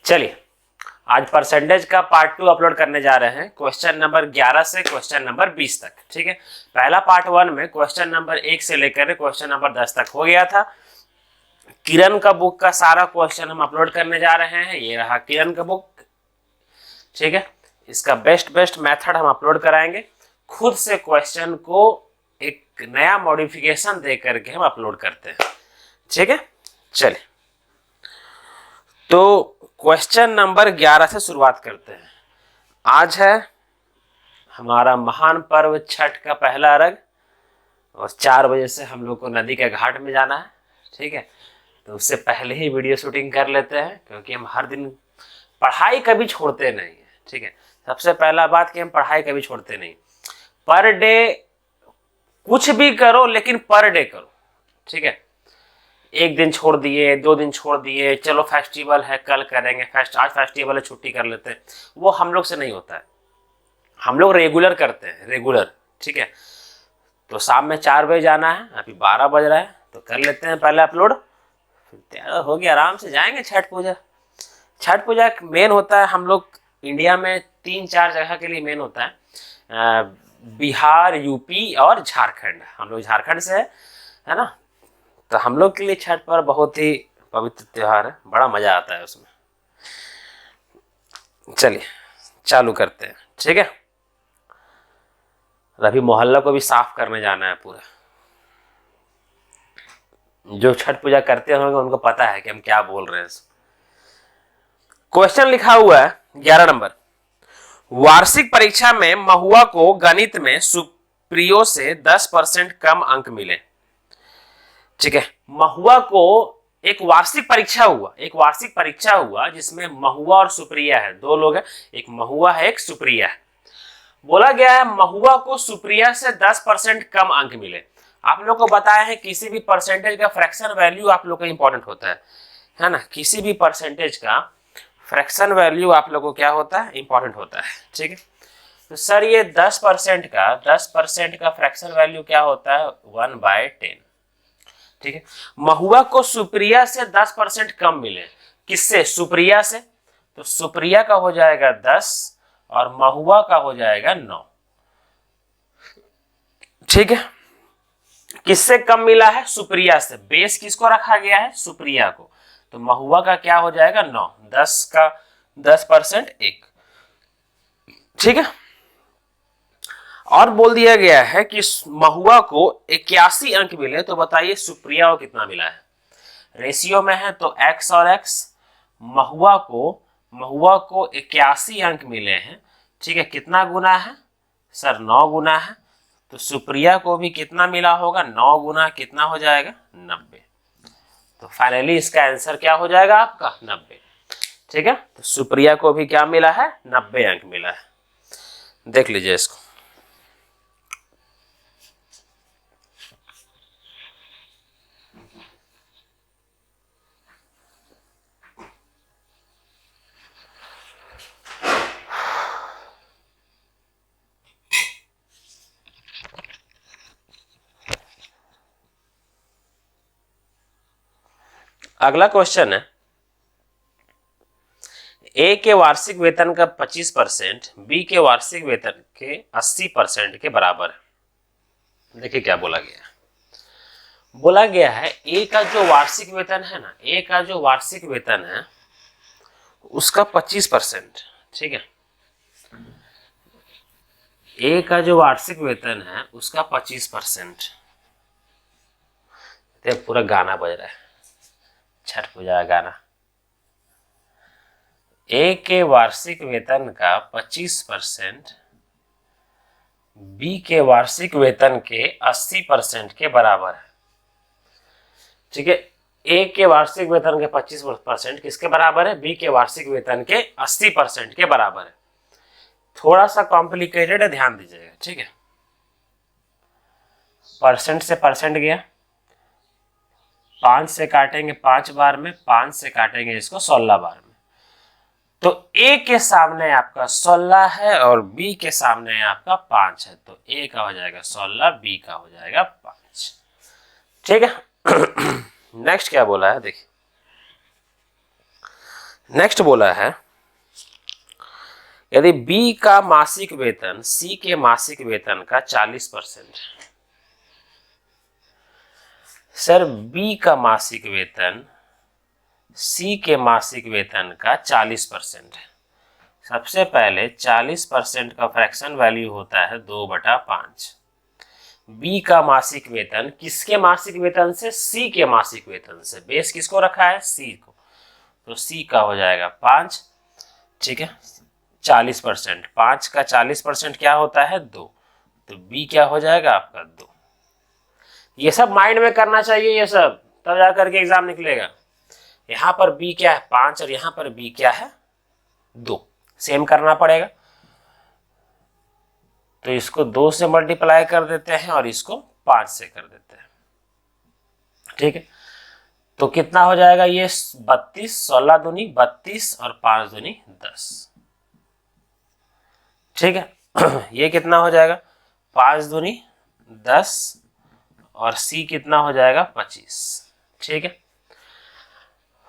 चलिए आज परसेंटेज का पार्ट 2 अपलोड करने जा रहे हैं, क्वेश्चन नंबर 11 से क्वेश्चन नंबर 20 तक। ठीक है, पहला पार्ट 1 में क्वेश्चन नंबर 1 से लेकर क्वेश्चन नंबर 10 तक हो गया था। किरण का बुक का सारा क्वेश्चन हम अपलोड करने जा रहे हैं। ये रहा किरण का बुक। ठीक है, इसका बेस्ट मेथड हम अपलोड कराएंगे। खुद से क्वेश्चन को एक नया मॉडिफिकेशन दे करके हम अपलोड करते हैं। ठीक है, चलिए तो क्वेश्चन नंबर 11 से शुरुआत करते हैं। आज है हमारा महान पर्व छठ का पहला अर्घ और 4 बजे से हम लोग को नदी के घाट में जाना है। ठीक है, तो उससे पहले ही वीडियो शूटिंग कर लेते हैं, क्योंकि हम हर दिन पढ़ाई कभी छोड़ते नहीं है। ठीक है, सबसे पहला बात कि हम पढ़ाई कभी छोड़ते नहीं। पर डे कुछ भी करो, लेकिन पर डे करो। ठीक है, एक दिन छोड़ दिए, 2 दिन छोड़ दिए, चलो फेस्टिवल है कल करेंगे, आज फेस्टिवल है छुट्टी कर लेते हैं, वो हम लोग से नहीं होता है। हम लोग रेगुलर करते हैं, रेगुलर। ठीक है, तो शाम में 4 बजे जाना है, अभी 12 बज रहा है, तो कर लेते हैं पहले अपलोड, फिर तैयार हो गया, आराम से जाएंगे छठ पूजा। छठ पूजा मेन होता है हम लोग इंडिया में 3-4 जगह के लिए मेन होता है, बिहार, यूपी और झारखंड। हम लोग झारखंड से है ना, तो हम लोग के लिए छठ पर्व बहुत ही पवित्र त्योहार है, बड़ा मजा आता है उसमें। चलिए चालू करते हैं। ठीक है, अभी मोहल्ला को भी साफ करने जाना है पूरा। जो छठ पूजा करते होंगे उनको पता है कि हम क्या बोल रहे हैं। क्वेश्चन लिखा हुआ है 11 नंबर, वार्षिक परीक्षा में महुआ को गणित में सुप्रियो से 10% कम अंक मिले। ठीक है, महुआ को एक वार्षिक परीक्षा हुआ जिसमें महुआ और सुप्रिया है, 2 लोग हैं, एक महुआ है एक सुप्रिया है। बोला गया है महुआ को सुप्रिया से 10% कम अंक मिले। आप लोग को बताया है किसी भी परसेंटेज का फ्रैक्शन वैल्यू आप लोग का इंपॉर्टेंट होता है ना। किसी भी परसेंटेज का फ्रैक्शन वैल्यू आप लोग को क्या होता है, इंपॉर्टेंट होता है। ठीक है, तो सर ये 10% का फ्रैक्शन वैल्यू क्या होता है, 1/10। ठीक है, महुआ को सुप्रिया से 10% कम मिले, किससे, सुप्रिया से, तो सुप्रिया का हो जाएगा 10 और महुआ का हो जाएगा 9। ठीक है, किससे कम मिला है, सुप्रिया से। बेस किसको रखा गया है, सुप्रिया को, तो महुआ का क्या हो जाएगा 9, 10 का 10% 1। ठीक है, और बोल दिया गया है कि महुआ को 81 अंक मिले, तो बताइए सुप्रिया को कितना मिला है। रेशियो में है तो x और x, महुआ को 81 अंक मिले हैं। ठीक है, कितना गुना है सर, 9 गुना है, तो सुप्रिया को भी कितना मिला होगा, 9 गुना कितना हो जाएगा, 90। तो फाइनली इसका आंसर क्या हो जाएगा आपका, 90। ठीक है, तो सुप्रिया को भी क्या मिला है, 90 अंक मिला है। देख लीजिए इसको। अगला क्वेश्चन है, ए के वार्षिक वेतन का 25% बी के वार्षिक वेतन के 80% के बराबर है। देखिए क्या बोला गया है। बोला गया है ए का जो वार्षिक वेतन है ना, ए का जो वार्षिक वेतन है उसका 25%। ठीक है, ए का जो वार्षिक वेतन है उसका 25%। पूरा गाना बज रहा है, छठ पूजा गाना। ए के वार्षिक वेतन का 25% बी के वार्षिक वेतन के 80% के बराबर है। ठीक है, ए के वार्षिक वेतन के 25% किसके बराबर है, बी के वार्षिक वेतन के 80% के बराबर है। थोड़ा सा कॉम्प्लिकेटेड है, ध्यान दीजिएगा। ठीक है, परसेंट से परसेंट गया, 5 से काटेंगे 5 बार में, 5 से काटेंगे इसको 16 बार में, तो ए के सामने आपका 16 है और बी के सामने आपका 5 है, तो ए का हो जाएगा 16, बी का हो जाएगा 5। ठीक है, नेक्स्ट क्या बोला है देखिए, नेक्स्ट बोला है यदि बी का मासिक वेतन सी के मासिक वेतन का 40%, सर बी का मासिक वेतन सी के मासिक वेतन का 40% है। सबसे पहले 40% का फ्रैक्शन वैल्यू होता है 2/5। बी का मासिक वेतन किसके मासिक वेतन से? सी के मासिक वेतन से। बेस किसको रखा है? सी को। तो सी का हो जाएगा 5, ठीक है। 40%, 5 का 40% क्या होता है? 2। तो बी क्या हो जाएगा आपका? 2। ये सब माइंड में करना चाहिए, ये सब, तब जाकर के एग्जाम निकलेगा। यहां पर बी क्या है? 5, और यहां पर बी क्या है? 2। सेम करना पड़ेगा। तो इसको 2 से मल्टीप्लाई कर देते हैं और इसको 5 से कर देते हैं, ठीक है। तो कितना हो जाएगा ये? 32, 16 दूनी 32 और 5 दूनी 10, ठीक है। ये कितना हो जाएगा? 5 दूनी 10 और सी कितना हो जाएगा? 25, ठीक है।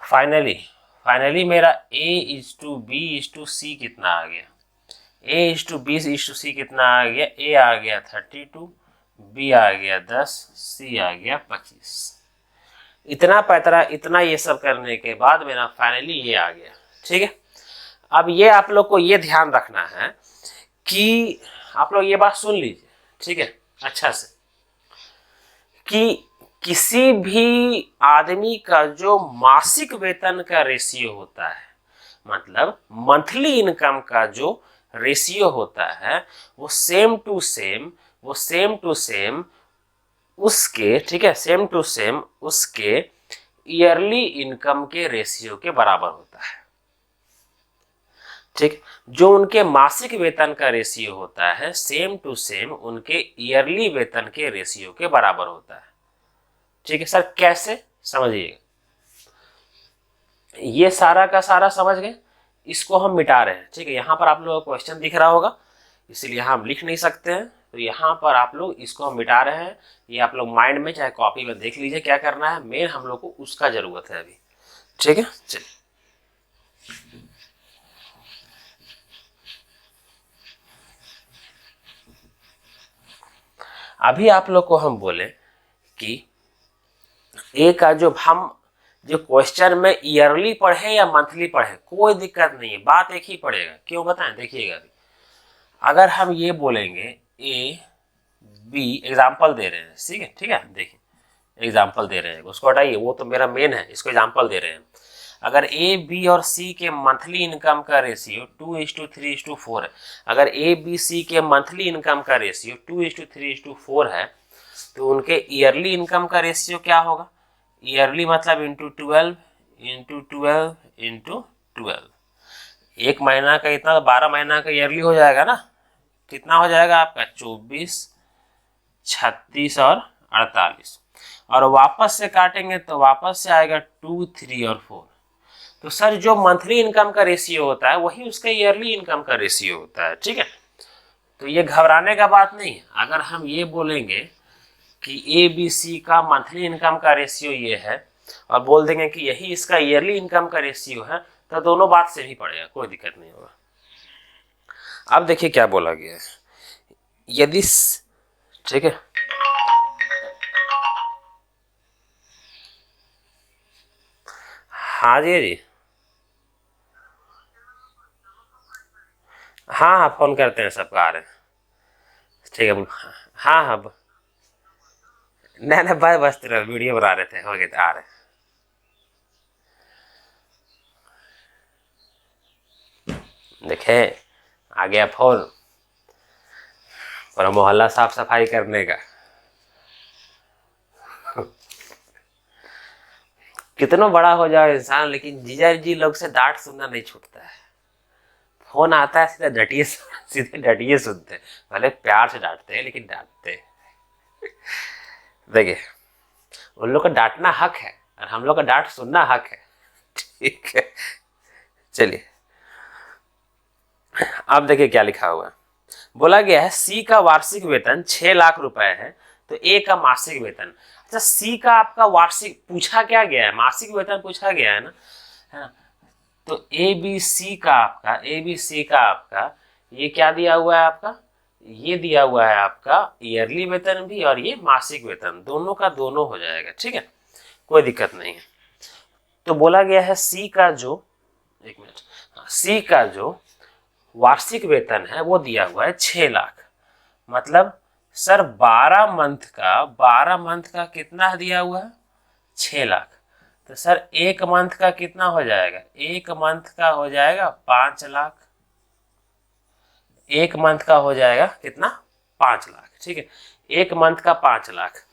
फाइनली मेरा A:B:C कितना आ गया? A:B:C कितना आ गया? A आ गया 32, B आ गया 10, C आ गया 25। इतना पैतरा, इतना ये सब करने के बाद मेरा फाइनली ये आ गया, ठीक है। अब ये आप लोग को ये ध्यान रखना है कि आप लोग ये बात सुन लीजिए, ठीक है, अच्छा से, कि किसी भी आदमी का जो मासिक वेतन का रेशियो होता है, मतलब मंथली इनकम का जो रेशियो होता है, वो सेम टू सेम उसके, ठीक है, सेम टू सेम उसके ईयरली इनकम के रेशियो के बराबर होता है, ठीक। जो उनके मासिक वेतन का रेशियो होता है सेम टू सेम उनके ईयरली वेतन के रेशियो के बराबर होता है, ठीक है। सर कैसे? समझिएगा, ये सारा का सारा समझ गए, इसको हम मिटा रहे हैं, ठीक है। यहां पर आप लोगों को क्वेश्चन दिख रहा होगा, इसलिए हम लिख नहीं सकते हैं, तो यहाँ पर आप लोग इसको हम मिटा रहे हैं। ये आप लोग माइंड में चाहे कॉपी में देख लीजिए क्या करना है, मेन हम लोग को उसका जरूरत है अभी, ठीक है। चलिए अभी आप लोग को हम बोले कि ए का जो क्वेश्चन में ईयरली पढ़े या मंथली पढ़े कोई दिक्कत नहीं है, बात एक ही पड़ेगा। क्यों बताएं? देखिएगा अभी अगर हम ये बोलेंगे ए बी, एग्जाम्पल दे रहे हैं, ठीक है, देखिए एग्जाम्पल दे रहे हैं, उसको हटाइए, वो तो मेरा मेन है, इसको एग्जाम्पल दे रहे हैं। अगर ए बी और सी के मंथली इनकम का रेशियो 2:3:4 है, अगर ए बी सी के मंथली इनकम का रेशियो 2:3:4 है, तो उनके ईयरली इनकम का रेशियो क्या होगा? ईयरली मतलब इंटू 12 इंटू 12 इंटू 12, एक महीना का इतना, 12 महीना का ईयरली हो जाएगा ना। कितना हो जाएगा आपका? 24, 36 और 48, और वापस से काटेंगे तो वापस से आएगा 2, 3 और 4। तो सर जो मंथली इनकम का रेशियो होता है वही उसका ईयरली इनकम का रेशियो होता है, ठीक है। तो ये घबराने का बात नहीं। अगर हम ये बोलेंगे कि ए बी सी का मंथली इनकम का रेशियो ये है और बोल देंगे कि यही इसका ईयरली इनकम का रेशियो है, तो दोनों बात से ही पड़ेगा, कोई दिक्कत नहीं होगा। अब देखिए क्या बोला गया है, यदि, ठीक है, हाँ जी हाँ हाँ फोन करते हैं, सबका आ रहे हैं, ठीक है। हाँ हाँ नहीं बस तेरा वीडियो बना रहे थे, हो गए आ रहे। देखे आ गया फोन, पूरा मोहल्ला साफ सफाई करने का। कितना बड़ा हो जाए इंसान, लेकिन जीजा जी लोग से डांट सुनना नहीं छूटता है। फोन आता है सीधे डटिए सुनते हैं, भले प्यार से डांटते हैं लेकिन डांटते हैं। देखिए उन लोग का डांटना हक है और हम लोग का डांट सुनना हक है, ठीक है। चलिए अब देखिए क्या लिखा हुआ है, बोला गया है सी का वार्षिक वेतन 6 लाख रुपए है, तो ए का मासिक वेतन, अच्छा सी का आपका वार्षिक पूछा क्या गया है? मासिक वेतन पूछा गया है ना, है ना। तो ए बी सी का आपका ये क्या दिया हुआ है आपका, ये दिया हुआ है आपका ईयरली वेतन भी और ये मासिक वेतन, दोनों का दोनों हो जाएगा, ठीक है, कोई दिक्कत नहीं है। तो बोला गया है सी का जो, एक मिनट, सी का जो वार्षिक वेतन है वो दिया हुआ है 6 लाख। मतलब सर 12 मंथ का कितना दिया हुआ है, 6 लाख। तो सर एक मंथ का कितना हो जाएगा, एक मंथ का हो जाएगा 5 लाख। एक मंथ का हो जाएगा कितना, 5 लाख, ठीक है, एक मंथ का 5 लाख।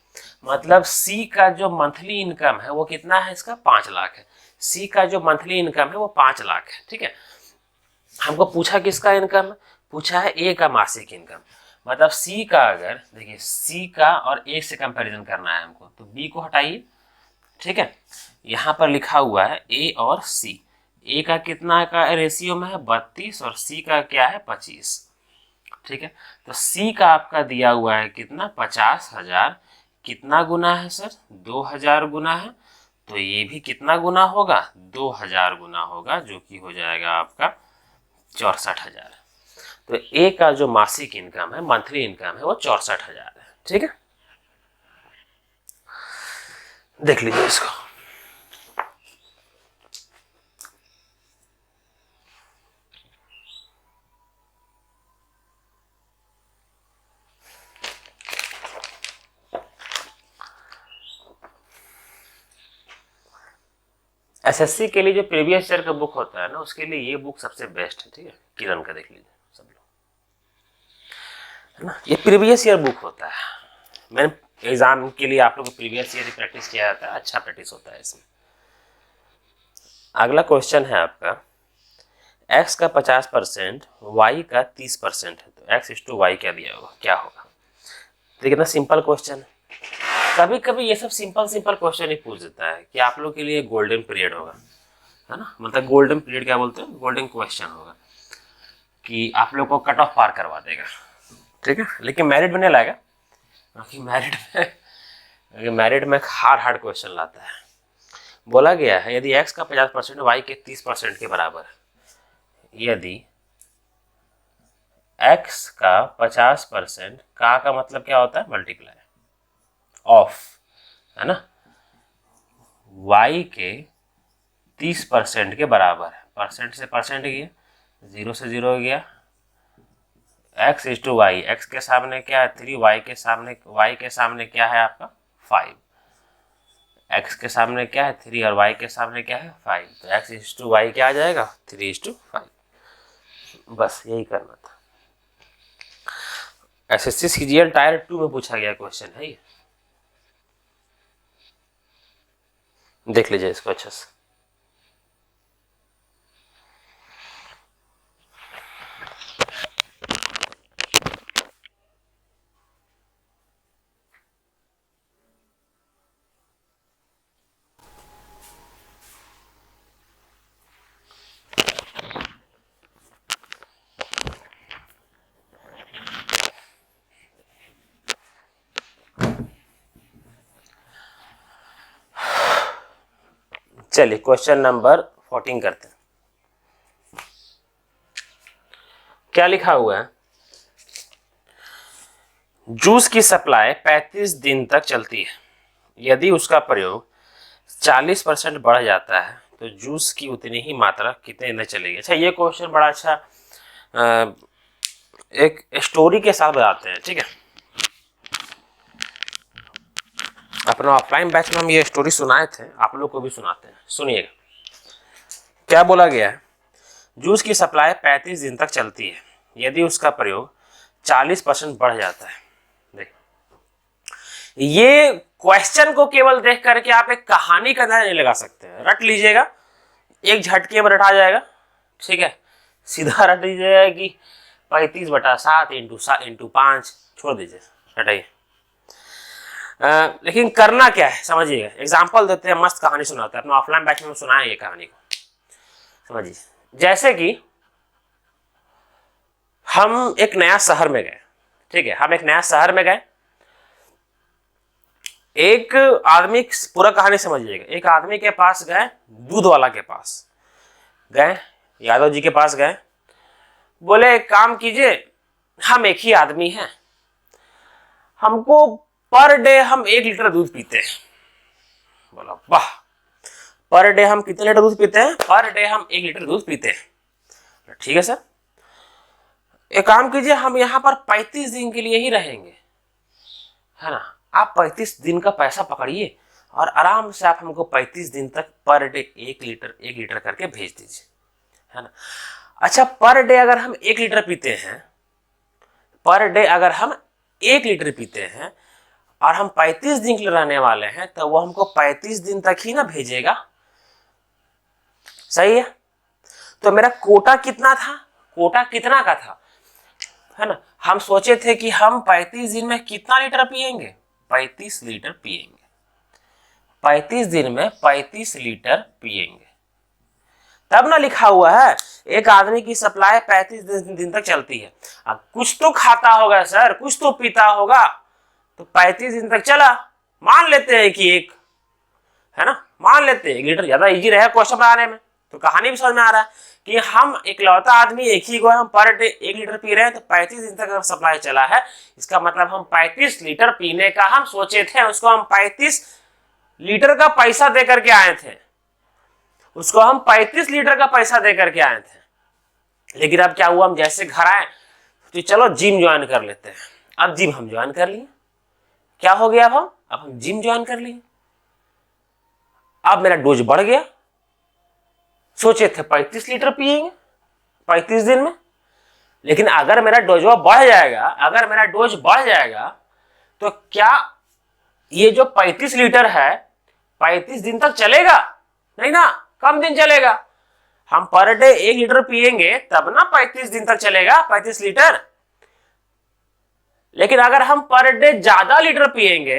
मतलब सी का जो मंथली इनकम है वो कितना है, इसका 5 लाख है। सी का जो मंथली इनकम है वो 5 लाख है, ठीक है। हमको पूछा किसका इनकम, पूछा है ए का मासिक इनकम। मतलब सी का, अगर देखिए सी का और ए से कंपैरिजन करना है हमको, तो बी को हटाइए, ठीक है। यहाँ पर लिखा हुआ है ए और सी, ए का कितना का रेशियो में है 32 और सी का क्या है 25, ठीक है। तो सी का आपका दिया हुआ है कितना 50,000, कितना गुना है सर 2000 गुना है, तो ये भी कितना गुना होगा 2000 गुना होगा, जो कि हो जाएगा आपका 64,000। तो ए का जो मासिक इनकम है, मंथली इनकम है, वो 64,000 है, ठीक है। देख लीजिए इसको, एसएससी के लिए जो प्रीवियस ईयर का बुक होता है ना, उसके लिए ये बुक सबसे बेस्ट है, ठीक है। किरण का देख लीजिए सब लोग, है ना, ये प्रीवियस ईयर बुक होता है। मैंने एग्जाम के लिए आप लोग को प्रीवियस ईयर प्रैक्टिस किया जाता है, अच्छा प्रैक्टिस होता है इसमें। अगला क्वेश्चन है आपका, x का 50%, y का 30% है, तो x इस टू वाई क्या दिया होगा, क्या होगा। तो कितना सिंपल क्वेश्चन है। कभी कभी ये सब सिंपल क्वेश्चन ही पूछ देता है कि आप लोग के लिए गोल्डन पीरियड होगा, है ना, मतलब गोल्डन पीरियड क्या बोलते हैं, गोल्डन क्वेश्चन होगा कि आप लोग को कट ऑफ पार करवा देगा, ठीक है। लेकिन मेरिट में नहीं लाएगा, क्योंकि मेरिट में हार्ड क्वेश्चन लाता है। बोला गया है यदि x का 50% y के 30% के बराबर है, यदि x का 50% का मतलब क्या होता है, मल्टीप्लाई ऑफ, है ना, y के 30% के बराबर है, परसेंट से परसेंट गया, 0 से 0 गया, x is to y, x के सामने क्या है 3, y के सामने क्या है आपका 5, x के सामने क्या है 3 और y के सामने क्या है 5, तो x इज टू वाई क्या आ जाएगा 3:5। बस यही करना था। एसएससी सीजीएल टायर 2 में पूछा गया क्वेश्चन है ये, देख लीजिए इसको अच्छे से। चलिए क्वेश्चन नंबर 14 करते हैं। क्या लिखा हुआ है, जूस की सप्लाई 35 दिन तक चलती है, यदि उसका प्रयोग 40% बढ़ जाता है तो जूस की उतनी ही मात्रा कितने दिन चलेगी। अच्छा ये क्वेश्चन बड़ा अच्छा एक स्टोरी के साथ बताते हैं, ठीक है। अपना ऑफलाइन बैच में हम ये स्टोरी सुनाए थे, आप लोग को भी सुनाते हैं, सुनिएगा। क्या बोला गया है, जूस की सप्लाई 35 दिन तक चलती है, यदि उसका प्रयोग 40% बढ़ जाता है। देख, ये क्वेश्चन को केवल देख करके आप एक कहानी का अंदाजा नहीं लगा सकते, रट लीजिएगा, एक झटके में रटा जाएगा, ठीक है। सीधा रट लीजिएगा कि 35/7 इंटू 5, छोड़ दीजिए, हटाइए। लेकिन करना क्या है समझिएगा, एग्जाम्पल देते हैं, मस्त कहानी सुनाते हैं, अपना ऑफलाइन बैच में सुनाए ये कहानी को, समझिए। जैसे कि हम एक नया शहर में गए, ठीक है, हम एक नया शहर में गए, एक आदमी, पूरा कहानी समझिएगा, एक आदमी के पास गए, दूध वाला के पास, गए यादव जी के पास गए, बोले एक काम कीजिए, हम एक ही आदमी हैं, हमको पर डे हम 1 लीटर दूध पीते हैं। बोला वाह, पर डे हम कितने लीटर दूध पीते हैं? पर डे हम 1 लीटर दूध पीते हैं। ठीक है सर, एक काम कीजिए, हम यहाँ पर 35 दिन के लिए ही रहेंगे, है ना, आप 35 दिन का पैसा पकड़िए और आराम से आप हमको 35 दिन तक पर डे 1 लीटर करके भेज दीजिए, है ना। अच्छा, पर डे अगर हम 1 लीटर पीते हैं, पर डे अगर हम 1 लीटर पीते हैं और हम 35 दिन के लिए रहने वाले हैं, तो वो हमको 35 दिन तक ही ना भेजेगा। सही है। तो मेरा कोटा कितना था? कोटा कितना का था, है ना, हम सोचे थे कि हम 35 दिन में कितना लीटर पिएंगे? 35 लीटर पिएंगे। 35 दिन में 35 लीटर पिएंगे, तब ना लिखा हुआ है एक आदमी की सप्लाई 35 दिन तक चलती है। अब कुछ तो खाता होगा सर, कुछ तो पीता होगा, तो 35 दिन तक चला, मान लेते हैं कि एक, है ना, मान लेते हैं 1 लीटर, ज्यादा इजी रहे क्वेश्चन बनाने में, तो कहानी भी समझ में आ रहा है कि हम इकलौता आदमी एक ही को, हम पर डे 1 लीटर पी रहे हैं, तो 35 दिन तक अगर सप्लाई चला है, इसका मतलब हम 35 लीटर पीने का हम सोचे थे, उसको हम 35 लीटर का पैसा दे करके आए थे, उसको हम 35 लीटर का पैसा दे करके आए थे। लेकिन अब क्या हुआ, हम जैसे घर आए तो चलो जिम ज्वाइन कर लेते हैं। अब जिम हम ज्वाइन कर लिए, क्या हो गया, अब हम जिम ज्वाइन कर लिए, अब मेरा डोज बढ़ गया। सोचे थे 35 लीटर पिएंगे 35 दिन में, लेकिन अगर मेरा डोज बढ़ जाएगा, अगर मेरा डोज बढ़ जाएगा, तो क्या ये जो 35 लीटर है 35 दिन तक चलेगा? नहीं ना, कम दिन चलेगा। हम पर डे 1 लीटर पिएंगे तब ना 35 दिन तक चलेगा 35 लीटर। लेकिन अगर हम पर डे ज्यादा लीटर पिएंगे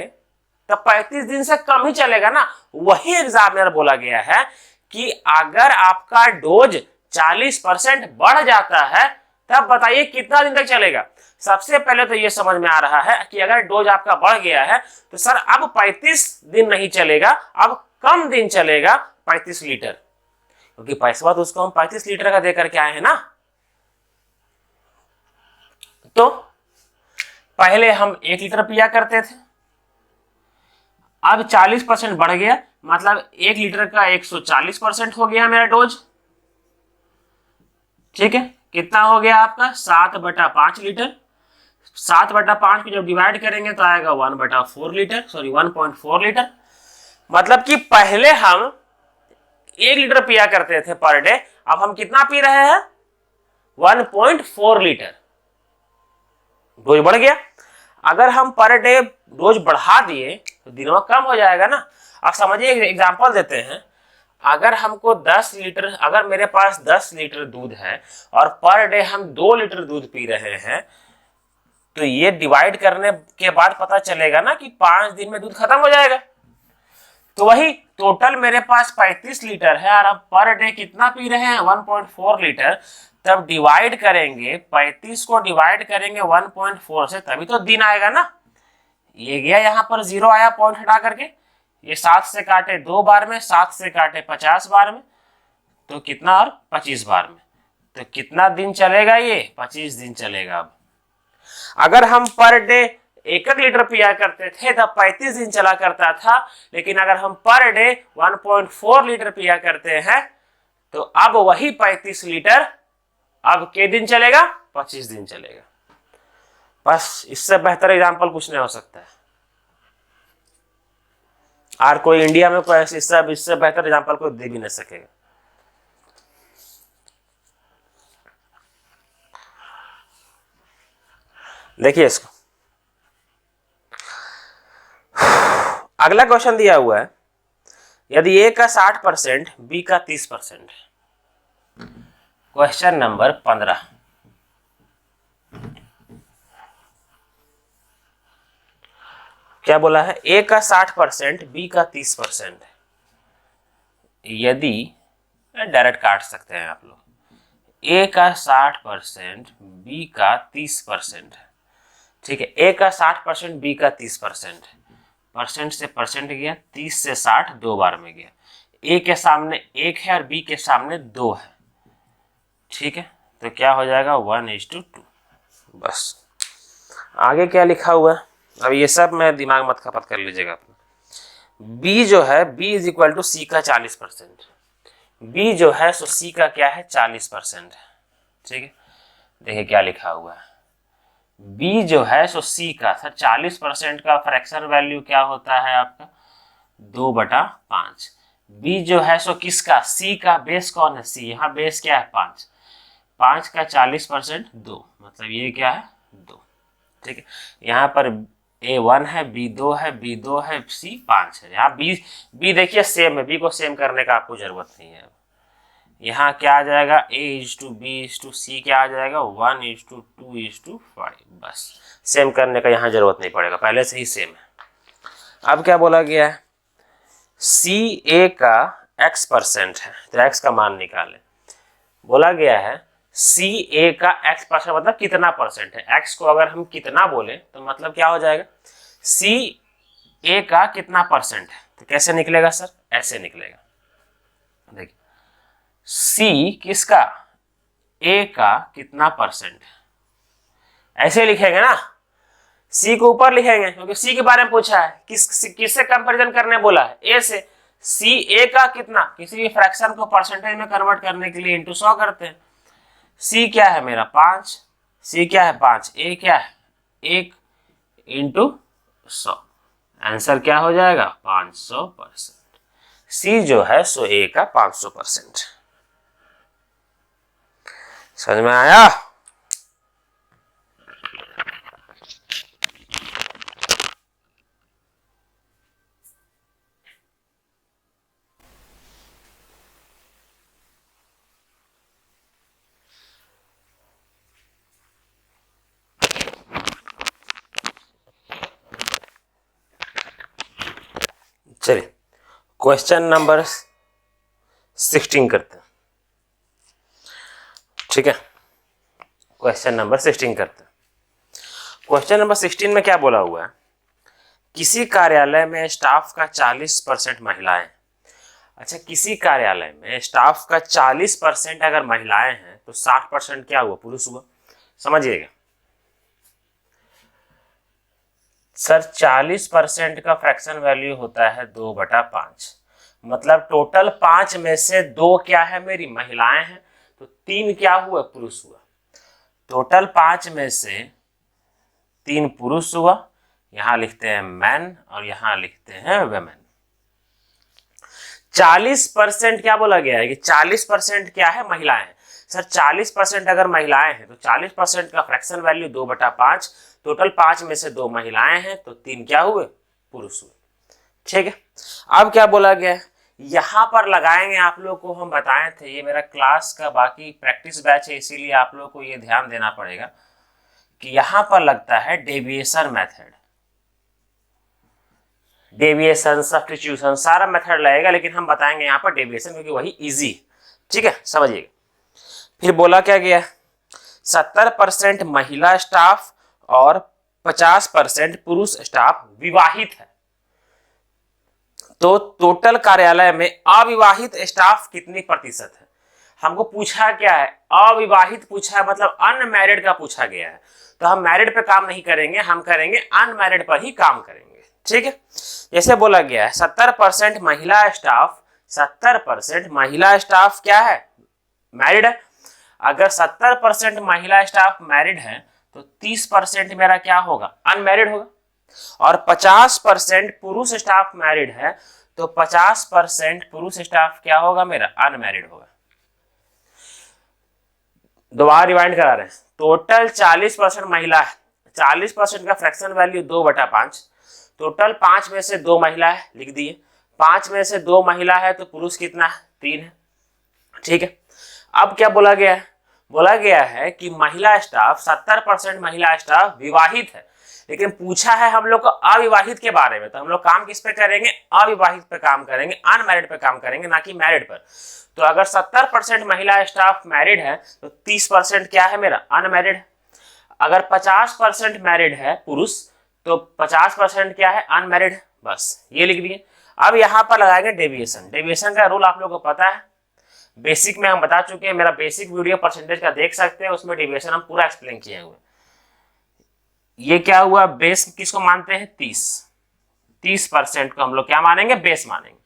तब 35 दिन से कम ही चलेगा ना। वही एग्जामिनर बोला गया है कि अगर आपका डोज 40% बढ़ जाता है, तब बताइए कितना दिन तक चलेगा। सबसे पहले तो यह समझ में आ रहा है कि अगर डोज आपका बढ़ गया है तो सर अब 35 दिन नहीं चलेगा, अब कम दिन चलेगा 35 लीटर, क्योंकि पैसा तो उसको हम 35 लीटर का दे करके आए हैं ना। तो पहले हम 1 लीटर पिया करते थे, अब 40% बढ़ गया, मतलब 1 लीटर का 140% हो गया मेरा डोज। ठीक है, कितना हो गया आपका? 7/5 लीटर। 7/5 को जब डिवाइड करेंगे तो आएगा 1/4 लीटर, सॉरी 1.4 लीटर। मतलब कि पहले हम 1 लीटर पिया करते थे पर डे, अब हम कितना पी रहे हैं? 1.4 लीटर। डोज बढ़ गया। अगर हम पर डे डोज बढ़ा दिए तो दिनों कम हो जाएगा ना। अब समझिए, एग्जांपल देते हैं, अगर हमको 10 लीटर, अगर मेरे पास 10 लीटर दूध है और पर डे हम 2 लीटर दूध पी रहे हैं, तो ये डिवाइड करने के बाद पता चलेगा ना कि 5 दिन में दूध खत्म हो जाएगा। तो वही टोटल मेरे पास 35 लीटर है और अब पर डे कितना पी रहे हैं? 1.4 लीटर। तब डिवाइड करेंगे, 35 को डिवाइड करेंगे 1.4 से, तभी तो दिन आएगा ना। ये गया यहाँ पर 0 आया, पॉइंट हटा करके, ये 7 से काटे 2 बार में, 7 से काटे 50 बार में, तो कितना? और 25 बार में। तो कितना दिन चलेगा ये? 25 दिन चलेगा। अब अगर हम पर डे 1 लीटर पिया करते थे तब 35 दिन चला करता था, लेकिन अगर हम पर डे 1.4 लीटर पिया करते हैं तो अब वही 35 लीटर अब के दिन चलेगा? 25 दिन चलेगा। बस इससे बेहतर एग्जांपल कुछ नहीं हो सकता है। और कोई इंडिया में कोई इससे बेहतर एग्जांपल कोई दे भी नहीं सकेगा। देखिए इसको, अगला क्वेश्चन दिया हुआ है, यदि ए का 60%, बी का 30% है। Question number 15। क्या बोला है? ए का 60%, बी का 30% है। यदि डायरेक्ट काट सकते हैं आप लोग, ए का 60%, बी का 30% है। ठीक है, ए का 60%, बी का 30% है। परसेंट से परसेंट गया, 30 से 60 2 बार में गया। ए के सामने 1 है और बी के सामने 2 है, ठीक है, तो क्या हो जाएगा 1:2। बस आगे क्या लिखा हुआ है, अब ये सब मैं दिमाग मत खपत कर लीजिएगा अपना। B जो है B इज इक्वल टू सी का 40%। B जो है सो C का क्या है 40% है। ठीक है, देखिए क्या लिखा हुआ है, B जो है सो C का सर 40% का फ्रैक्शन वैल्यू क्या होता है आपका 2/5। B जो है सो किसका C का, बेस कौन है C, यहाँ बेस क्या है 5, 5 का 40% 2, मतलब ये क्या है 2। ठीक है, यहाँ पर A1 है, B2 है, B2 है, C5 है। यहाँ B देखिए सेम है, B को सेम करने का आपको जरूरत नहीं है। यहाँ क्या आ जाएगा A:B:C क्या आ जाएगा 1:2:5। बस सेम करने का यहाँ जरूरत नहीं पड़ेगा, पहले से ही सेम है। अब क्या बोला गया है, CA का X% है, तो X का मान निकाले। बोला गया है CA का X% मतलब कितना परसेंट है। X को अगर हम कितना बोले तो मतलब क्या हो जाएगा CA का कितना परसेंट है, तो कैसे निकलेगा सर, ऐसे निकलेगा। देखिए C किसका, A का कितना परसेंट है, ऐसे लिखेंगे ना, C को ऊपर लिखेंगे क्योंकि C के बारे में पूछा है, किससे कंपैरिजन करने बोला है, A से। CA का कितना, किसी भी फ्रैक्शन को परसेंटेज में कन्वर्ट करने के लिए इंटू 100 करते हैं। C क्या है मेरा 5, C क्या है 5, A क्या है 1 इंटू 100, आंसर क्या हो जाएगा 500%। C जो है सो A का 500%। समझ में आया। चलिए क्वेश्चन नंबर 16 करते हैं। ठीक है, क्वेश्चन नंबर 16 करते हैं। क्वेश्चन नंबर 16 में क्या बोला हुआ है, किसी कार्यालय में स्टाफ का 40% महिलाएं। अच्छा, किसी कार्यालय में स्टाफ का 40% अगर महिलाएं हैं तो 60% क्या हुआ, पुरुष हुआ। समझिएगा सर, 40% का फ्रैक्शन वैल्यू होता है 2/5, मतलब टोटल 5 में से 2 क्या है मेरी महिलाएं हैं, तो 3 क्या हुआ, पुरुष हुआ। टोटल 5 में से 3 पुरुष हुआ, यहां लिखते हैं मैन और यहां लिखते हैं वेमेन। 40% क्या बोला गया है कि 40% क्या है, महिलाएं हैं। सर 40% अगर महिलाएं हैं तो 40% का फ्रैक्शन वैल्यू 2/5, टोटल 5 में से 2 महिलाएं हैं तो 3 क्या हुए, पुरुष हुए। ठीक है, अब क्या बोला गया है, यहां पर लगाएंगे, आप लोग को हम बताए थे, ये मेरा क्लास का बाकी प्रैक्टिस बैच है, इसीलिए आप लोग को ये ध्यान देना पड़ेगा कि यहां पर लगता है डेविएशन मेथड, डेविएशन, सब्स्टिट्यूशन, सारा मेथड लगेगा, लेकिन हम बताएंगे यहाँ पर डेविएशन क्योंकि वही इजी। ठीक है, समझिएगा। फिर बोला क्या गया, 70% महिला स्टाफ और 50% पुरुष स्टाफ विवाहित है, तो टोटल कार्यालय में अविवाहित स्टाफ कितनी प्रतिशत है। हमको पूछा क्या है, अविवाहित पूछा है, मतलब अनमैरिड का पूछा गया है, तो हम मैरिड पे काम नहीं करेंगे, हम करेंगे अनमैरिड पर ही काम करेंगे। ठीक है, जैसे बोला गया है 70% महिला स्टाफ, 70% महिला स्टाफ क्या है, मैरिड है। अगर 70% महिला स्टाफ मैरिड है तो 30% मेरा क्या होगा, अनमैरिड होगा। और 50% पुरुष स्टाफ मैरिड है तो 50% पुरुष स्टाफ क्या होगा, मेरा अनमैरिड होगा। दोबारा रिवाइंड करा रहे हैं, टोटल 40% महिला है, 40% का फ्रैक्शन वैल्यू 2/5, टोटल 5 में से 2 महिला है, लिख दिए। 5 में से 2 महिला है तो पुरुष कितना है, 3 है। ठीक है, अब क्या बोला गया है, बोला गया है कि महिला स्टाफ, 70% महिला स्टाफ विवाहित है, लेकिन पूछा है हम लोग को अविवाहित के बारे में, तो हम लोग काम किस पे करेंगे, अविवाहित पे काम करेंगे, अनमैरिड पे काम करेंगे, ना कि मैरिड पर। तो अगर 70% महिला स्टाफ मैरिड है तो 30% क्या है, मेरा अनमैरिड। अगर 50% मैरिड है पुरुष तो 50% क्या है, अनमैरिड। बस ये लिख दिए। अब यहां पर लगाएंगे डेविएशन। डेविएशन का रूल आप लोग को पता है, बेसिक में हम बता चुके हैं, मेरा बेसिक वीडियो परसेंटेज का देख सकते हैं, उसमें डेविएशन हम पूरा एक्सप्लेन किए हुए। ये क्या हुआ, बेस किसको मानते हैं, 30% को हम लोग क्या मानेंगे, बेस मानेंगे।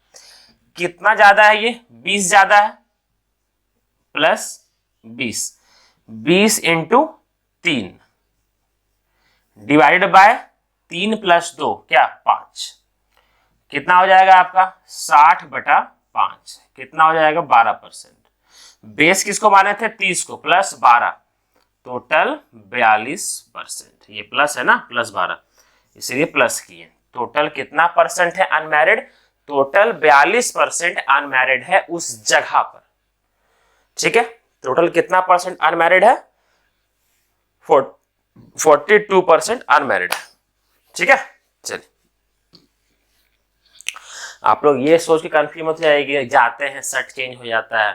कितना ज्यादा है ये, 20 ज्यादा है, plus 20 into 3 divided by 3 plus 2 क्या 5, कितना हो जाएगा आपका 60/5, कितना हो जाएगा 12%। बेस किसको माने थे, 30 को, प्लस 12, टोटल 42%। ये प्लस है ना, प्लस 12, इसलिए प्लस किए। टोटल कितना परसेंट है अनमैरिड, टोटल 42% अनमैरिड है उस जगह पर। ठीक है, टोटल कितना परसेंट अनमैरिड है, 42% अनमैरिड है। ठीक है, चलिए आप लोग ये सोच के कंफ्यूज मत जाएगी, जाते हैं सेट चेंज हो जाता है,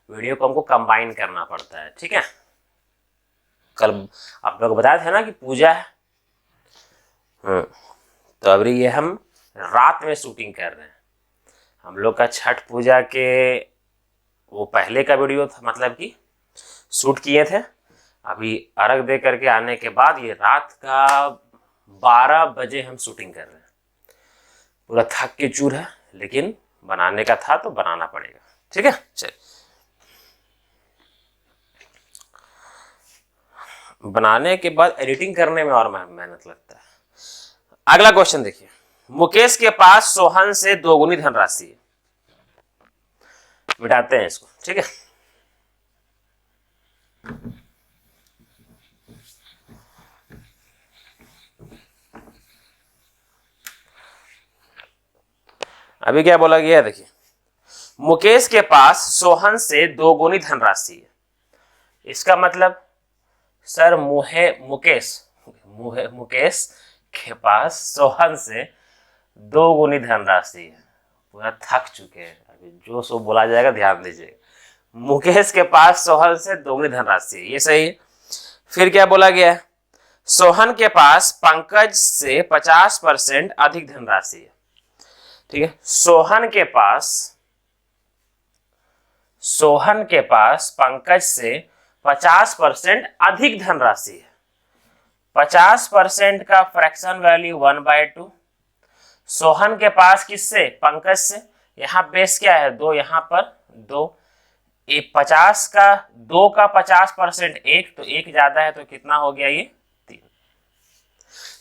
वीडियो को हमको कंबाइन करना पड़ता है। ठीक है, कल आप लोग बताए थे ना कि पूजा है, तो अभी ये हम रात में शूटिंग कर रहे हैं। हम लोग का छठ पूजा के वो पहले का वीडियो था, मतलब कि शूट किए थे। अभी अर्घ दे करके आने के बाद ये रात का 12 बजे हम शूटिंग कर रहे हैं। पूरा थक के चूर है, लेकिन बनाने का था तो बनाना पड़ेगा। ठीक है, चलिए बनाने के बाद एडिटिंग करने में और मेहनत लगता है। अगला क्वेश्चन देखिए, मुकेश के पास सोहन से 2 गुनी धनराशि है। मिटाते हैं इसको। ठीक है, अभी क्या बोला गया है, देखिए मुकेश के पास सोहन से 2 गुनी धनराशि है। इसका मतलब सर मुकेश के पास सोहन से 2 गुनी धनराशि है। पूरा थक चुके हैं, अभी जो सो बोला जाएगा ध्यान दीजिएगा। मुकेश के पास सोहन से 2 गुनी धनराशि है, ये सही है। फिर क्या बोला गया है, सोहन के पास पंकज से 50% अधिक धनराशि है। ठीक है, सोहन के पास पंकज से 50% अधिक धनराशि है। 50% का फ्रैक्शन वैल्यू 1/2। सोहन के पास किससे, पंकज से। यहाँ बेस क्या है, 2, यहाँ पर 2। 50 का 2 का 50% 1, तो 1 ज्यादा है, तो कितना हो गया ये 3।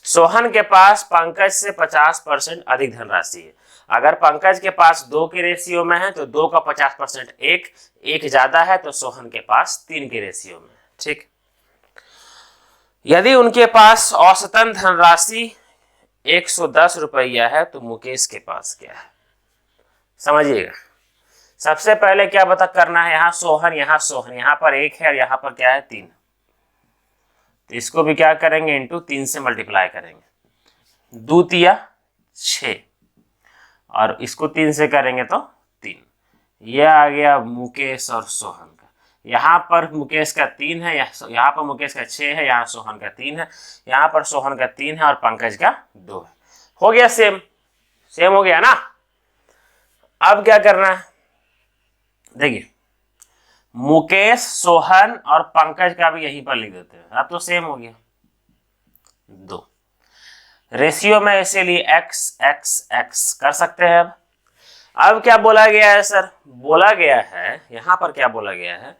सोहन के पास पंकज से 50% अधिक धनराशि है। अगर पंकज के पास 2 के रेशियो में है तो 2 का 50% 1 ज्यादा है, तो सोहन के पास 3 के रेशियो में। ठीक, यदि उनके पास औसतन धनराशि 110 रुपया है तो मुकेश के पास क्या है, समझिएगा। सबसे पहले क्या बता करना है, यहाँ सोहन, यहाँ पर 1 है और यहाँ पर क्या है 3, तो इसको भी क्या करेंगे, इंटू 3 से मल्टीप्लाई करेंगे। 2 तिया 6, और इसको 3 से करेंगे तो 3। यह आ गया मुकेश और सोहन का। यहाँ पर मुकेश का 3 है, यहाँ पर मुकेश का 6 है, यहाँ सोहन का 3 है, यहाँ पर सोहन का 3 है और पंकज का 2 है। हो गया सेम हो गया ना। अब क्या करना है, देखिए मुकेश, सोहन और पंकज का भी यहीं पर लिख देते हैं। अब तो सेम हो गया, 2 रेशियो में, इसीलिए x कर सकते हैं। अब क्या बोला गया है सर, बोला गया है यहाँ पर क्या बोला गया है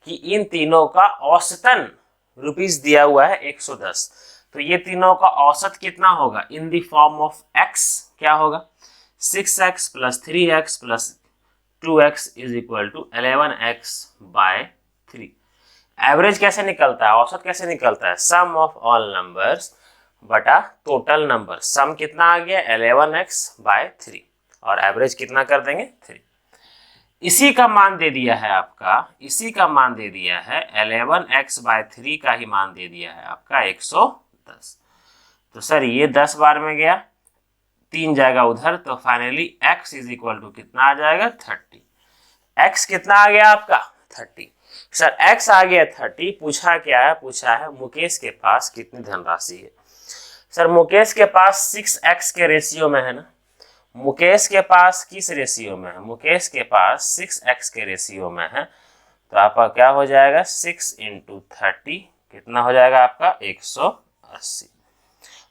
कि इन तीनों का औसतन रुपीस दिया हुआ है 110, तो ये तीनों का औसत कितना होगा, in the form of x क्या होगा, 6x + 3x + 2x = 11x/3। Average कैसे निकलता है, औसत कैसे निकलता है, सम ऑफ ऑल नंबर्स बटा टोटल नंबर। सम कितना आ गया 11x/3 और एवरेज कितना कर देंगे 3। इसी का मान दे दिया है आपका, इसी का मान दे दिया है 11x/3 का ही मान दे दिया है आपका 110। तो सर ये 10 बार में गया, 3 जाएगा उधर, तो फाइनली x = कितना आ जाएगा 30। x कितना आ गया आपका 30। सर x आ गया 30, पूछा क्या है, पूछा है मुकेश के पास कितनी धनराशि है। सर मुकेश के पास 6x के रेशियो में है ना, मुकेश के पास किस रेशियो में है? मुकेश के पास 6x के रेशियो में है, तो आपका क्या हो जाएगा 6 × 30 कितना हो जाएगा आपका 180।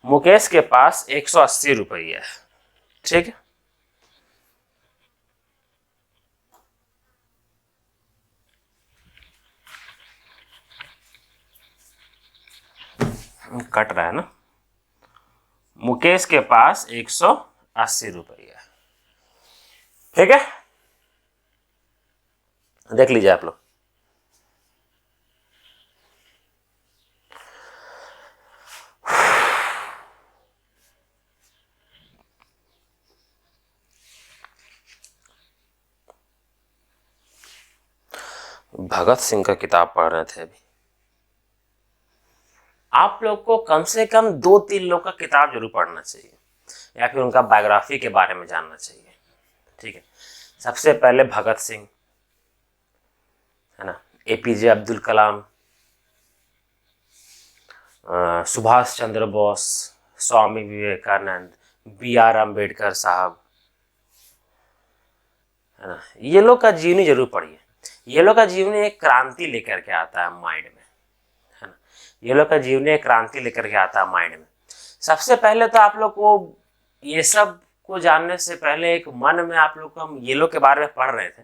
मुकेश के पास 180 रुपया है, ठीक है। कट रहा है ना। मुकेश के पास 180 रुपया, ठीक है। देख लीजिए आप लोग। भगत सिंह का किताब पढ़ रहे थे अभी। आप लोग को कम से कम 2-3 लोग का किताब जरूर पढ़ना चाहिए, या फिर उनका बायोग्राफी के बारे में जानना चाहिए, ठीक है। सबसे पहले भगत सिंह, है ना, APJ अब्दुल कलाम, सुभाष चंद्र बोस, स्वामी विवेकानंद, BR अम्बेडकर साहब, है ना, ये लोग का जीवनी जरूर पढ़िए। ये लोग का जीवनी एक क्रांति लेकर के आता है माइंड में, है ना। ये लोग का जीवनी एक क्रांति लेकर के आता है माइंड में। सबसे पहले तो आप लोग को ये सब को जानने से पहले एक मन में आप लोग को, हम ये लोग के बारे में पढ़ रहे थे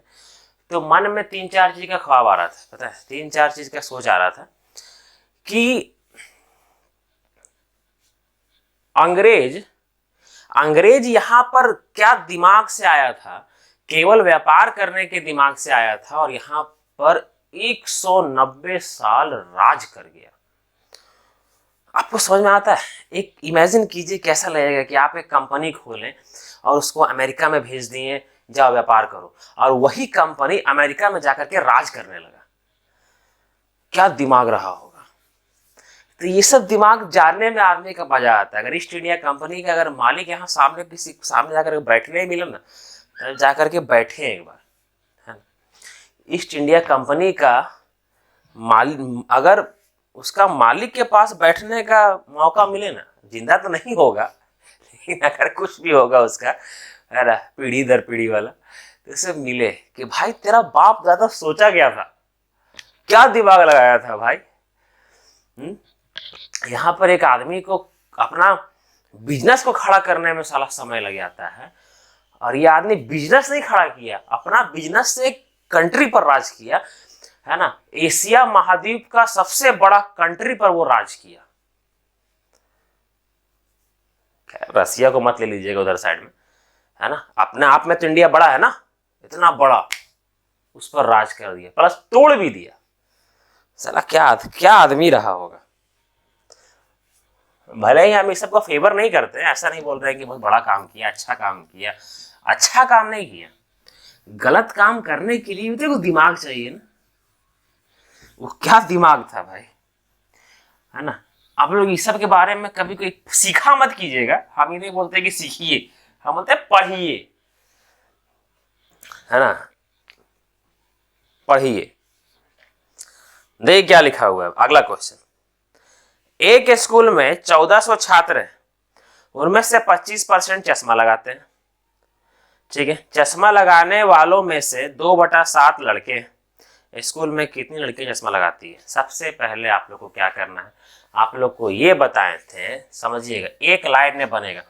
तो मन में 3-4 चीज का ख्वाब आ रहा था, पता है, 3-4 चीज का सोच आ रहा था कि अंग्रेज यहाँ पर क्या दिमाग से आया था, केवल व्यापार करने के दिमाग से आया था और यहाँ पर 190 साल राज कर गया। आपको समझ में आता है? एक इमेजिन कीजिए कैसा लगेगा कि आप एक कंपनी खोलें और उसको अमेरिका में भेज दिए, जाओ व्यापार करो, और वही कंपनी अमेरिका में जाकर के राज करने लगा। क्या दिमाग रहा होगा। तो ये सब दिमाग जानने में आदमी का मजा आता है। अगर ईस्ट इंडिया कंपनी का अगर मालिक यहाँ सामने किसी सामने जाकर बैठने मिले ना, तो जाकर के बैठे एक बार, है ना। ईस्ट इंडिया कंपनी का मालिक, अगर उसका मालिक के पास बैठने का मौका मिले ना, जिंदा तो नहीं होगा लेकिन अगर कुछ भी होगा उसका, है ना, पीढ़ी दर पीढ़ी वाला, तो उसे मिले कि भाई तेरा बाप दादा सोचा गया था, क्या दिमाग लगाया था भाई। यहाँ पर एक आदमी को अपना बिजनेस को खड़ा करने में साला समय लग जाता है, और ये आदमी बिजनेस नहीं खड़ा किया, अपना बिजनेस से एक कंट्री पर राज किया, है ना। एशिया महाद्वीप का सबसे बड़ा कंट्री पर वो राज किया। रसिया को मत ले लीजिएगा उधर साइड में, है ना। अपने आप में तो इंडिया बड़ा है ना, इतना बड़ा, उस पर राज कर दिया, प्लस तोड़ भी दिया। साला क्या आदमी रहा होगा। भले ही हम इस सबको फेवर नहीं करते, ऐसा नहीं बोल रहे कि बहुत बड़ा काम किया, अच्छा काम किया, अच्छा काम नहीं किया। गलत काम करने के लिए तो कुछ दिमाग चाहिए ना। वो क्या दिमाग था भाई, है ना। आप लोग इस सब के बारे में कभी कोई सीखा मत कीजिएगा। हम ये नहीं बोलते कि सीखिए, हम बोलते पढ़िए, है ना, पढ़िए। देखिए क्या लिखा हुआ है अगला क्वेश्चन। एक स्कूल में 1400 छात्र हैं, उनमें से 25% चश्मा लगाते हैं, ठीक है। चश्मा लगाने वालों में से 2/7 लड़के हैं। स्कूल में कितनी लड़कियां चश्मा लगाती है? सबसे पहले आप लोग को क्या करना है, आप लोग को ये बताए थे, समझिएगा, एक लाइन में बनेगा।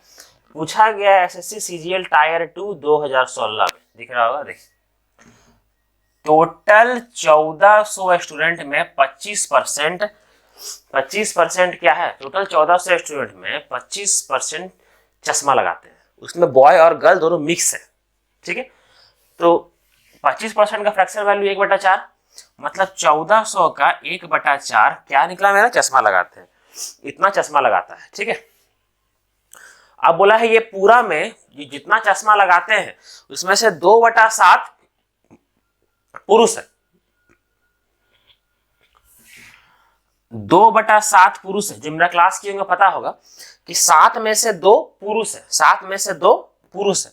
पूछा गया SSC CGL टायर 2 2016 में, दिख रहा होगा, देख, टोटल 1400 स्टूडेंट में 25% क्या है, टोटल 1400 स्टूडेंट में 25% चश्मा लगाते हैं। उसमें बॉय और गर्ल दोनों मिक्स है, ठीक है। तो 25% का फ्रैक्शन वैल्यू 1/4, मतलब 1400 का 1/4 क्या निकला मेरा, चश्मा लगाते हैं। इतना चश्मा लगाता है, ठीक है। अब बोला है ये पूरा में जितना चश्मा लगाते हैं उसमें से 2/7 पुरुष है, 2/7 पुरुष है। जो मेरा क्लास की होंगे पता होगा कि 7 में से 2 पुरुष है, 7 में से 2 पुरुष है।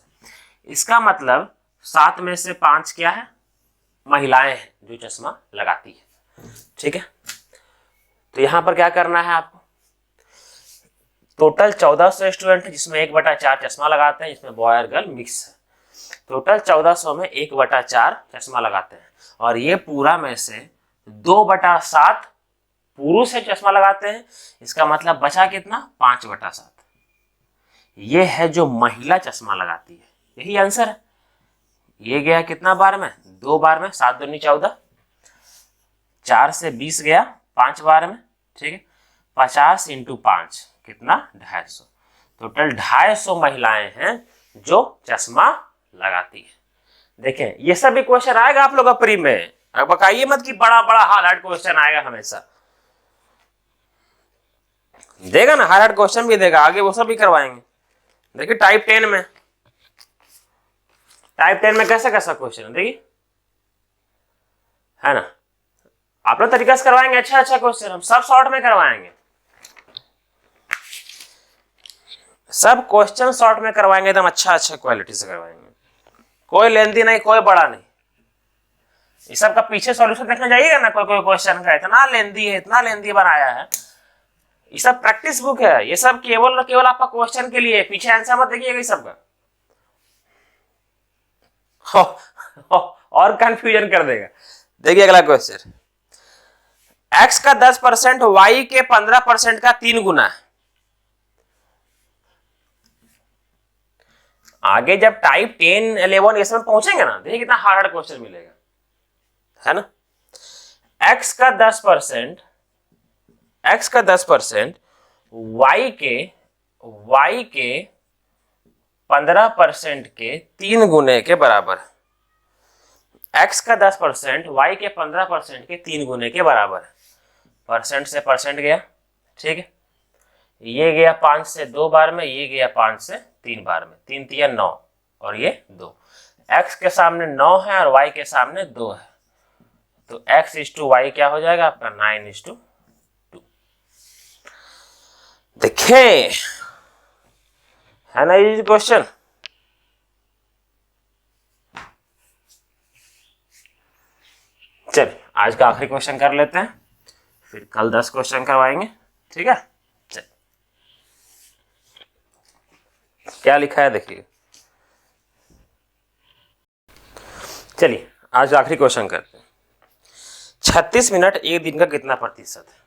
इसका मतलब 7 में से 5 क्या है, महिलाएं हैं जो चश्मा लगाती है, ठीक है। तो यहां पर क्या करना है आपको, टोटल 1400 स्टूडेंट है, जिसमें 1/4 चश्मा लगाते हैं, जिसमें बॉय और गर्ल मिक्स है। टोटल 1400 में 1/4 चश्मा लगाते हैं, और ये पूरा में से 2/7 पुरुष है चश्मा लगाते हैं। इसका मतलब बचा कितना? 5/7। ये है जो महिला चश्मा लगाती है, यही आंसर है। ये गया कितना बार में? 2 बार में, 7 दूनी 14, 4 से 20 गया 5 बार में, ठीक है। 50 × 5 कितना? 250। टोटल 250 महिलाएं हैं जो चश्मा लगाती है। देखें, ये सब भी क्वेश्चन आएगा आप लोग प्री में, अब बताइए मत कि बड़ा बड़ा हार्ड क्वेश्चन आएगा हमेशा। देगा ना, हार्ड क्वेश्चन भी देगा आगे, वो सब भी करवाएंगे। देखिए टाइप 10 में, टाइप 10 में कैसा कैसा क्वेश्चन है देखिए, है ना। आप लोग तरीका से करवाएंगे अच्छा अच्छा क्वेश्चन, हम सब शॉर्ट में करवाएंगे, सब क्वेश्चन शॉर्ट में करवाएंगे, एकदम अच्छा अच्छा क्वालिटी से करवाएंगे, कोई लेंथी नहीं, कोई बड़ा नहीं। इस सब का पीछे सॉल्यूशन देखना जाइएगा ना, कोई कोई क्वेश्चन का इतना लेंथी है, इतना लेंथी बनाया है, ये सब प्रैक्टिस बुक है, ये सब केवल केवल आपका क्वेश्चन के लिए, पीछे आंसर मत देखिएगा इस सब का। और कंफ्यूजन कर देगा। देखिए अगला क्वेश्चन, x का 10% y के 15% का 3 गुना है। आगे जब टाइप 10, 11 ये सब पहुंचेंगे ना, देखिए कितना हार्ड क्वेश्चन मिलेगा, है ना। x का 10% y के 15% के 3 गुने के बराबर। x का 10% y के 15% के 3 गुने के बराबर है। परसेंट से परसेंट गया, ठीक है। ये गया 5 से 2 बार में, ये गया 5 से 3 बार में, 3 3 9 और ये 2। x के सामने 9 है और y के सामने 2 है, तो x इज टू y क्या हो जाएगा आपका? 9:2। देखें, है ना ये क्वेश्चन। चलिए आज का आखिरी क्वेश्चन कर लेते हैं, फिर कल 10 क्वेश्चन करवाएंगे, ठीक है। चलिए क्या लिखा है देखिए। चलिए आज आखिरी क्वेश्चन करते हैं। 36 मिनट एक दिन का कितना प्रतिशत है?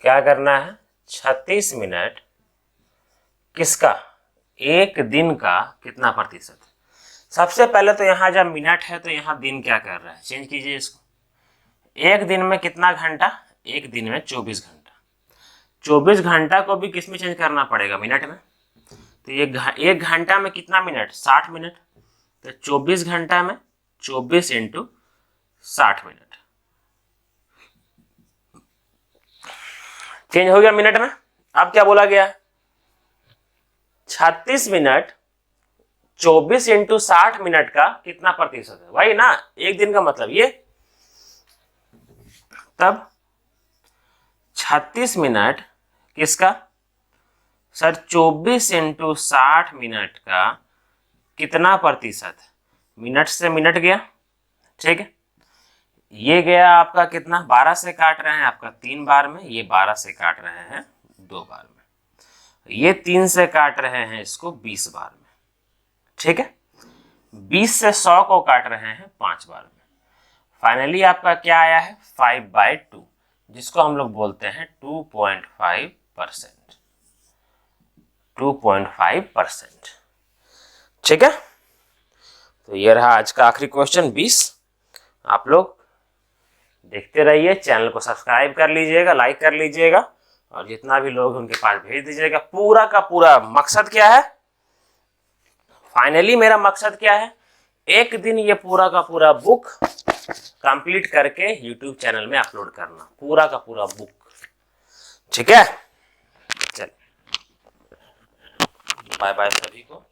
क्या करना है? 36 मिनट किसका? एक दिन का कितना प्रतिशत है? सबसे पहले तो यहां जब मिनट है तो यहां दिन क्या कर रहा है, चेंज कीजिए इसको। एक दिन में कितना घंटा? एक दिन में 24 घंटा। 24 घंटा को भी किस में चेंज करना पड़ेगा? मिनट में। तो ये एक घंटा में कितना मिनट? 60 मिनट। तो 24 घंटा में 24 × 60 मिनट, चेंज हो गया मिनट में। अब क्या बोला गया? 36 मिनट 24 × 60 मिनट का कितना प्रतिशत है? वही ना, एक दिन का मतलब ये। तब 36 मिनट किसका? सर 24 × 60 मिनट का कितना प्रतिशत? मिनट से मिनट गया, ठीक है। ये गया आपका कितना? 12 से काट रहे हैं आपका 3 बार में, ये 12 से काट रहे हैं 2 बार में, ये 3 से काट रहे हैं इसको 20 बार में, ठीक है। 20 से 100 को काट रहे हैं 5 बार में। फाइनली आपका क्या आया है? 5/2, जिसको हम लोग बोलते हैं 2.5%। 2.5%, ठीक है। तो ये रहा आज का आखिरी क्वेश्चन 20। आप लोग देखते रहिए, चैनल को सब्सक्राइब कर लीजिएगा, लाइक कर लीजिएगा, और जितना भी लोग उनके पास भेज दीजिएगा। पूरा का पूरा मकसद क्या है? फाइनली मेरा मकसद क्या है? एक दिन ये पूरा का पूरा बुक कंप्लीट करके YouTube चैनल में अपलोड करना, पूरा का पूरा बुक, ठीक है। चल बाय बाय सभी को,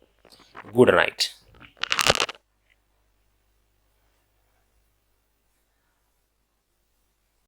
गुड नाइट।